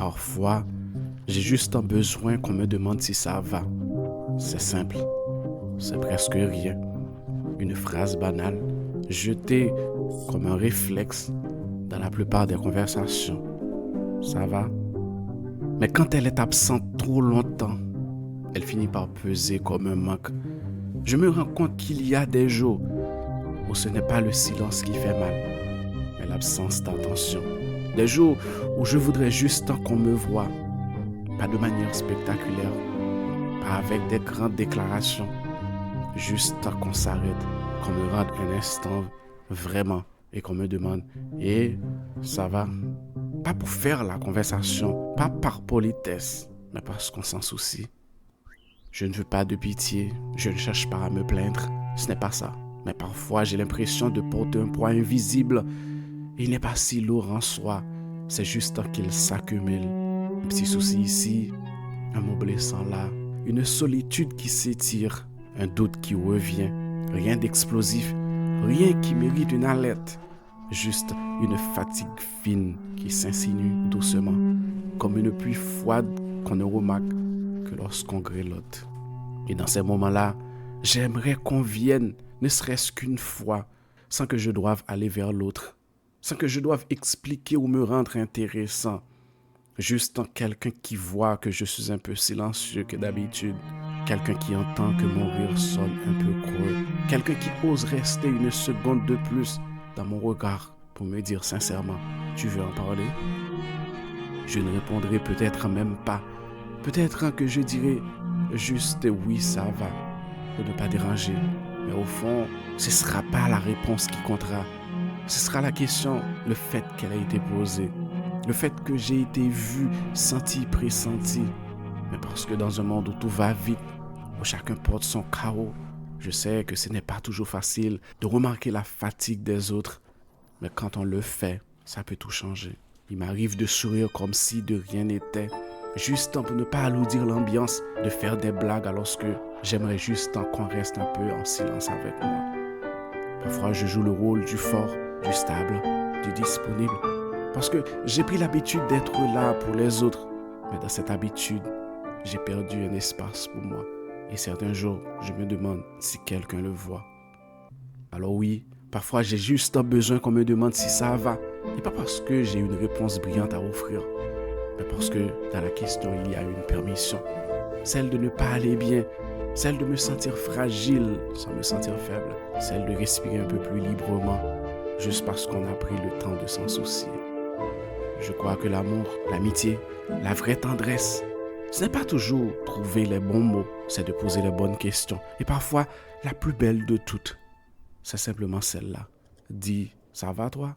Parfois, j'ai juste un besoin qu'on me demande si ça va. C'est simple, c'est presque rien. Une phrase banale, jetée comme un réflexe dans la plupart des conversations. Ça va? Mais quand elle est absente trop longtemps, elle finit par peser comme un manque. Je me rends compte qu'il y a des jours où ce n'est pas le silence qui fait mal, mais l'absence d'attention. Des jours où je voudrais juste qu'on me voie, pas de manière spectaculaire, pas avec des grandes déclarations, juste qu'on s'arrête, qu'on me rende un instant vraiment et qu'on me demande «Et ça va?» Pas pour faire la conversation, pas par politesse, mais parce qu'on s'en soucie. Je ne veux pas de pitié, je ne cherche pas à me plaindre, ce n'est pas ça. Mais parfois j'ai l'impression de porter un poids invisible. Il n'est pas si lourd en soi, c'est juste qu'il s'accumule. Un petit souci ici, un mot blessant là, une solitude qui s'étire, un doute qui revient. Rien d'explosif, rien qui mérite une alerte. Juste une fatigue fine qui s'insinue doucement, comme une pluie froide qu'on ne remarque que lorsqu'on grelotte. Et dans ces moments-là, j'aimerais qu'on vienne, ne serait-ce qu'une fois, sans que je doive aller vers l'autre, sans que je doive expliquer ou me rendre intéressant. Juste en quelqu'un qui voit que je suis un peu silencieux que d'habitude, quelqu'un qui entend que mon rire sonne un peu creux, quelqu'un qui ose rester une seconde de plus dans mon regard pour me dire sincèrement, tu veux en parler? Je ne répondrai peut-être même pas. Peut-être que je dirai juste oui, ça va, pour ne pas déranger. Mais au fond, ce ne sera pas la réponse qui comptera. Ce sera la question, le fait qu'elle a été posée, le fait que j'ai été vu, senti, pressenti. Mais parce que dans un monde où tout va vite, où chacun porte son chaos, je sais que ce n'est pas toujours facile de remarquer la fatigue des autres. Mais quand on le fait, ça peut tout changer. Il m'arrive de sourire comme si de rien n'était, juste pour ne pas alourdir l'ambiance, de faire des blagues alors que j'aimerais juste qu'on reste un peu en silence avec moi. Parfois, je joue le rôle du fort, du stable, du disponible, parce que j'ai pris l'habitude d'être là pour les autres. Mais dans cette habitude, j'ai perdu un espace pour moi. Et certains jours, je me demande si quelqu'un le voit. Alors oui, parfois j'ai juste besoin qu'on me demande si ça va. Et pas parce que j'ai une réponse brillante à offrir, mais parce que dans la question, il y a une permission. Celle de ne pas aller bien, celle de me sentir fragile sans me sentir faible, celle de respirer un peu plus librement, juste parce qu'on a pris le temps de s'en soucier. Je crois que l'amour, l'amitié, la vraie tendresse, ce n'est pas toujours trouver les bons mots, c'est de poser les bonnes questions. Et parfois, la plus belle de toutes, c'est simplement celle-là. Dis, ça va toi?